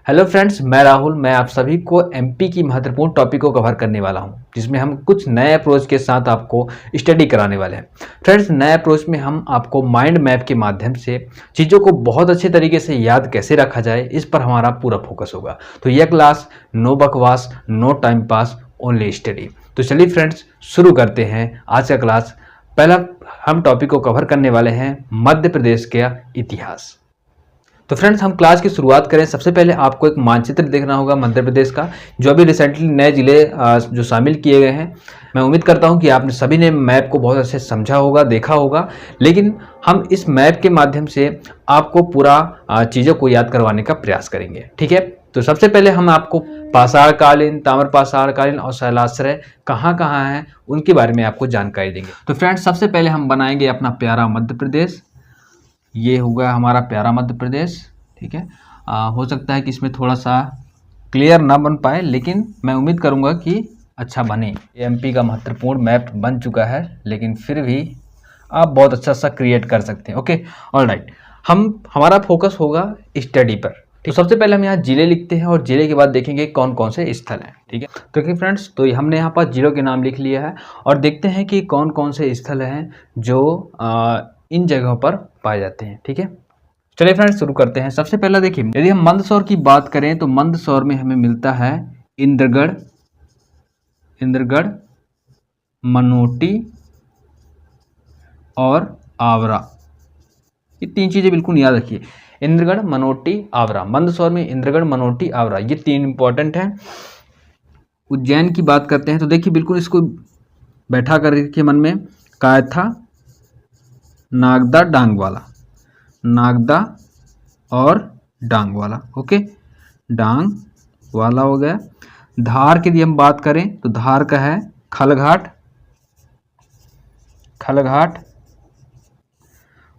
Hello friends, मैं राहुल। मैं आप सभी को एमपी की महत्वपूर्ण टॉपिक को कवर करने वाला हूं, जिसमें हम कुछ नए अप्रोच के साथ आपको स्टडी कराने वाले हैं। फ्रेंड्स, नए अप्रोच में हम आपको माइंड मैप के माध्यम से चीज़ों को बहुत अच्छे तरीके से याद कैसे रखा जाए, इस पर हमारा पूरा फोकस होगा। तो यह क्लास नो बकवास, no time pass, only study. तो चलिए फ्रेंड्स, शुरू करते हैं आज का क्लास। पहला हम टॉपिक को कवर करने वाले हैं मध्य प्रदेश का इतिहास। तो फ्रेंड्स, हम क्लास की शुरुआत करें। सबसे पहले आपको एक मानचित्र देखना होगा मध्य प्रदेश का, जो अभी रिसेंटली नए जिले जो शामिल किए गए हैं। मैं उम्मीद करता हूं कि आपने सभी ने मैप को बहुत अच्छे से समझा होगा, देखा होगा। लेकिन हम इस मैप के माध्यम से आपको पूरा चीज़ों को याद करवाने का प्रयास करेंगे, ठीक है। तो सबसे पहले हम आपको पाषाणकालीन, ताम्रपाषाणकालीन और शैलाश्रय कहाँ कहाँ हैं उनके बारे में आपको जानकारी देंगे। तो फ्रेंड्स, सबसे पहले हम बनाएंगे अपना प्यारा मध्य प्रदेश। ये होगा हमारा प्यारा मध्य प्रदेश, ठीक है। हो सकता है कि इसमें थोड़ा सा क्लियर ना बन पाए, लेकिन मैं उम्मीद करूंगा कि अच्छा बने। एमपी का महत्वपूर्ण मैप बन चुका है, लेकिन फिर भी आप बहुत अच्छा सा क्रिएट कर सकते हैं। Okay, alright. हमारा फोकस होगा स्टडी पर। तो सबसे पहले हम यहाँ जिले लिखते हैं और जिले के बाद देखेंगे कौन कौन से स्थल हैं, ठीक है। तो देखिए फ्रेंड्स, तो हमने यहाँ पर जिलों के नाम लिख लिया है और देखते हैं कि कौन कौन से स्थल हैं जो इन जगहों पर पाए जाते हैं, ठीक है। चलिए फ्रेंड्स, शुरू करते हैं। सबसे पहला देखिए, यदि हम मंदसौर की बात करें तो मंदसौर में हमें मिलता है इंद्रगढ़, मनोटी और आवरा। ये तीन चीजें बिल्कुल याद रखिए, इंद्रगढ़, मनोटी, आवरा। मंदसौर में इंद्रगढ़, मनोटी, आवरा, ये तीन इंपॉर्टेंट हैं। उज्जैन की बात करते हैं तो देखिए, बिल्कुल इसको बैठा कर रखिए मन में। कायथा, नागदा, डांगवाला, नागदा और डांग वाला। ओके, डांग वाला हो गया। धार की यदि हम बात करें तो धार का है खलघाट,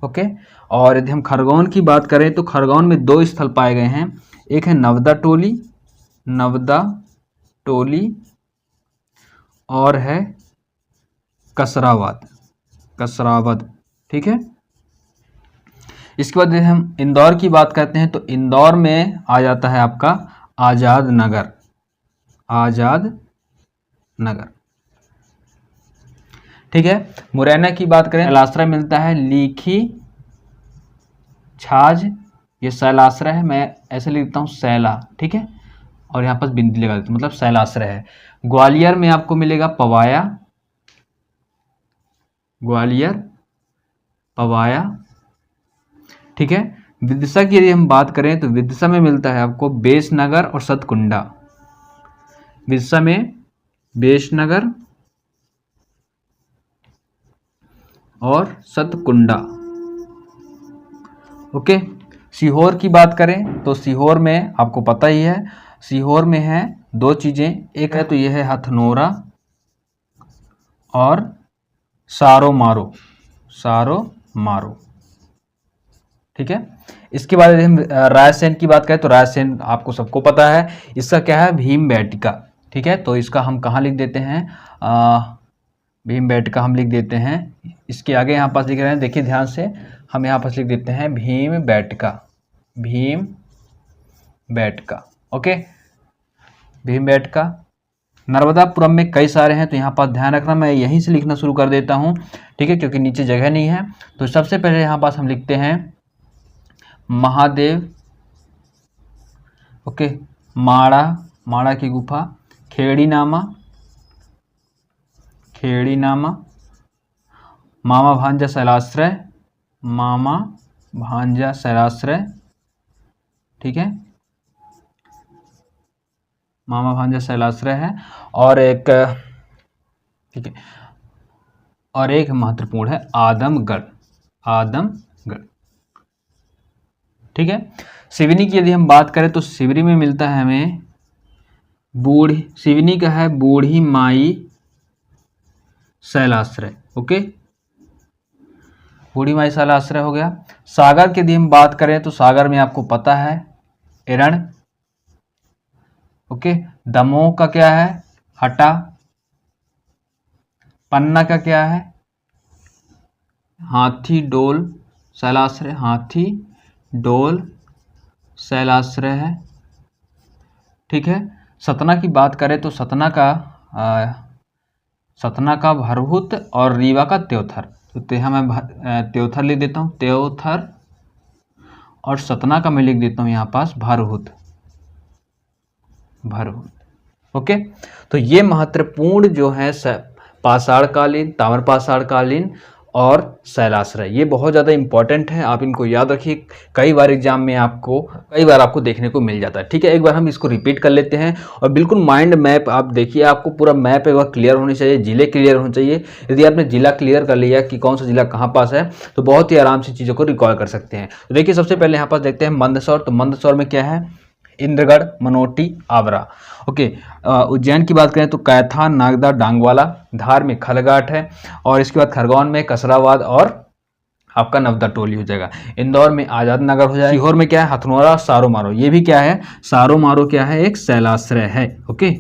ओके। और यदि हम खरगोन की बात करें तो खरगोन में दो स्थल पाए गए हैं। एक है नवदा टोली और है कसरावद, ठीक है। इसके बाद यदि हम इंदौर की बात करते हैं तो इंदौर में आ जाता है आपका आजाद नगर, ठीक है। मुरैना की बात करें, शैलाश्रय मिलता है लीखी छाछ। ये शैलाश्रय है, मैं ऐसे लिखता हूँ शैला, ठीक है, और यहाँ पर बिंदी लगा देता हूँ, मतलब शैलाश्रय है। ग्वालियर में आपको मिलेगा पवाया, ठीक है। विदिशा की यदि हम बात करें तो विदिशा में मिलता है आपको बेसनगर और सतकुंडा। विदिशा में बेसनगर और सतकुंडा, ओके। सीहोर की बात करें तो सीहोर में आपको पता ही है, सीहोर में है दो चीजें। एक है तो यह है हथनोरा और सारो मारो, ठीक है। इसके बाद यदि हम रायसेन की बात करें तो रायसेन आपको सबको पता है, इसका क्या है भीमबेटका, ठीक है। तो इसका हम कहाँ लिख देते हैं, भीमबेटका हम लिख देते हैं। इसके आगे यहाँ पास लिख रहे हैं, देखिए ध्यान से, हम यहाँ पास लिख देते हैं भीमबेटका, ओके, भीमबेटका। नर्मदापुरम में कई सारे हैं, तो यहाँ पास ध्यान रखना, मैं यहीं से लिखना शुरू कर देता हूँ, ठीक है, क्योंकि नीचे जगह नहीं है। तो सबसे पहले यहाँ पास हम लिखते हैं महादेव, ओके, माड़ा की गुफा, खेड़ी नामा, मामा भांजा शैलाश्रय, ठीक है, मामा भांजा शैलाश्रय है। और एक, ठीक है, और एक महत्वपूर्ण है आदमगढ़, ठीक है। सिवनी की यदि हम बात करें तो सिवनी में मिलता है हमें सिवनी का है बूढ़ी माई शैलाश्रय, ओके, बूढ़ी माई शैलाश्रय हो गया। सागर की यदि हम बात करें तो सागर में आपको पता है एरण, ओके। दमोह का क्या है हटा, पन्ना का क्या है हाथी डोल शैलाश्रय है, ठीक है। सतना की बात करें तो सतना का भरहुत और रीवा का त्योथर। तो यहाँ मैं त्योथर लिख देता हूँ, त्योथर, और सतना का मैं लिख देता हूँ यहाँ पास भरहुत। ओके। तो ये महत्वपूर्ण जो है पाषाणकालीन, ताम्रपाषाणकालीन और शैलाश्रय, ये बहुत ज़्यादा इंपॉर्टेंट है, आप इनको याद रखिए। कई बार एग्जाम में कई बार आपको देखने को मिल जाता है। ठीक है, एक बार हम इसको रिपीट कर लेते हैं और बिल्कुल माइंड मैप आप देखिए, आपको पूरा मैप एक बार क्लियर होनी चाहिए, जिले क्लियर होने चाहिए। यदि आपने जिला क्लियर कर लिया कि कौन सा जिला कहाँ पास है, तो बहुत ही आराम से चीज़ों को रिकॉल कर सकते हैं। तो देखिए सबसे पहले यहाँ पास देखते हैं मंदसौर। तो मंदसौर में क्या है? इंद्रगढ़, मनोटी, आवरा। ओके। उज्जैन की बात करें तो कैथा, नागदा, डांगवाला। धार में खलघाट है, और इसके बाद खरगोन में कसराबाद और आपका नवदा टोली हो जाएगा। इंदौर में आजाद नगर हो जाएगा। सीहोर में क्या है? हथनोरा, सारो मारो। ये भी क्या है? सारो मारो क्या है? एक शैलाश्रय है। ओके,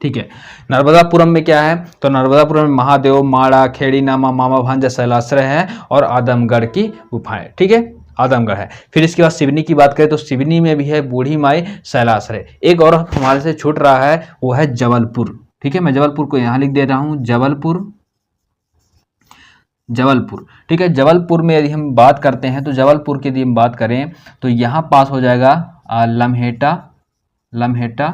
ठीक है। नर्मदापुरम में क्या है? तो नर्मदापुरम में महादेव, माड़ा, खेड़ी नामा, मामा भांजा शैलाश्रय है, और आदमगढ़ की गुफाएं। ठीक है, आदमगढ़ है। फिर इसके बाद सिवनी की बात करें तो सिवनी में भी है बूढ़ी माई शैलाश्रय। एक और हमारे से छूट रहा है, वो है जबलपुर। ठीक है, मैं जबलपुर को यहाँ लिख दे रहा हूँ, जबलपुर। ठीक है, जबलपुर में यदि हम बात करते हैं तो जबलपुर की यदि हम बात करें तो यहाँ पास हो जाएगा लम्हेटा,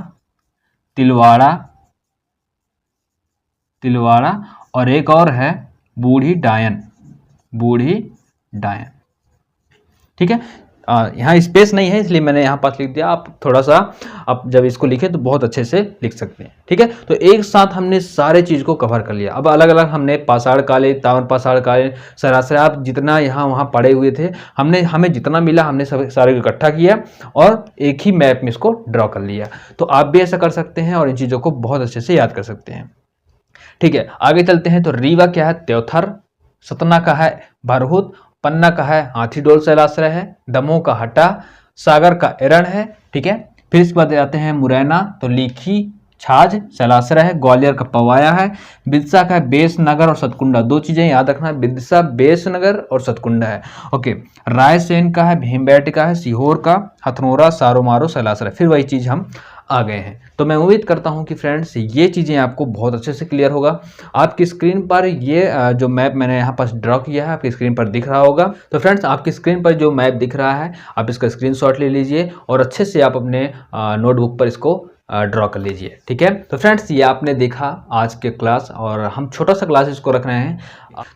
तिलवाड़ा, और एक और है बूढ़ी डायन। ठीक है, यहाँ स्पेस नहीं है इसलिए मैंने यहाँ पास लिख दिया। आप थोड़ा सा आप जब इसको लिखे तो बहुत अच्छे से लिख सकते हैं। ठीक है, तो एक साथ हमने सारे चीज़ को कवर कर लिया। अब अलग अलग हमने पाषाणकालीन, ताम्रपाषाणकालीन, शैलाश्रय, आप जितना यहाँ वहाँ पढ़े हुए थे, हमें जितना मिला हमने सब सारे को इकट्ठा किया और एक ही मैप में इसको ड्रॉ कर लिया। तो आप भी ऐसा कर सकते हैं और इन चीज़ों को बहुत अच्छे से याद कर सकते हैं। ठीक है, आगे चलते हैं। तो रीवा क्या है? त्योथर। सतना का है भरहुत। पन्ना का है हाथीडोल शैलाश्रय है। दमोह का हटा। सागर का एरण है। ठीक है, फिर इसके बाद आते हैं मुरैना, तो लीखी छाछ शैलाश्रय है। ग्वालियर का पवाया है। बिरसा का है बेसनगर और सतकुंडा। दो चीजें याद रखना, बिरसा बेसनगर और सतकुंडा है। ओके। रायसेन का है भीमबेटका है। सीहोर का हथनोरा, सारो मारो शैलाश्रय। फिर वही चीज हम आ गए हैं। तो मैं उम्मीद करता हूं कि फ्रेंड्स ये चीज़ें आपको बहुत अच्छे से क्लियर होगा। आपकी स्क्रीन पर ये जो मैप मैंने यहाँ पर ड्रॉ किया है आपकी स्क्रीन पर दिख रहा होगा। तो फ्रेंड्स आपकी स्क्रीन पर जो मैप दिख रहा है आप इसका स्क्रीनशॉट ले लीजिए और अच्छे से आप अपने नोटबुक पर इसको ड्रॉ कर लीजिए। ठीक है, तो फ्रेंड्स ये आपने देखा आज के क्लास, और हम छोटा सा क्लास इसको रख रहे हैं।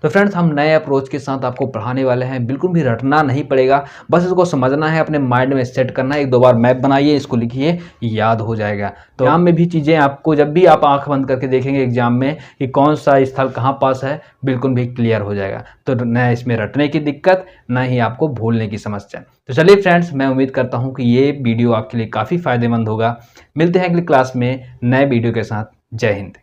तो फ्रेंड्स हम नए अप्रोच के साथ आपको पढ़ाने वाले हैं, बिल्कुल भी रटना नहीं पड़ेगा, बस इसको समझना है, अपने माइंड में सेट करना है। एक दो बार मैप बनाइए, इसको लिखिए, याद हो जाएगा। तो एग्जाम में भी चीज़ें आपको जब भी आप आंख बंद करके देखेंगे एग्जाम में कि कौन सा स्थल कहाँ पास है, बिल्कुल भी क्लियर हो जाएगा। तो न इसमें रटने की दिक्कत, न ही आपको भूलने की समस्या। तो चलिए फ्रेंड्स, मैं उम्मीद करता हूँ कि ये वीडियो आपके लिए काफ़ी फायदेमंद होगा। मिलते हैं अगली क्लास में नए वीडियो के साथ। जय हिंद।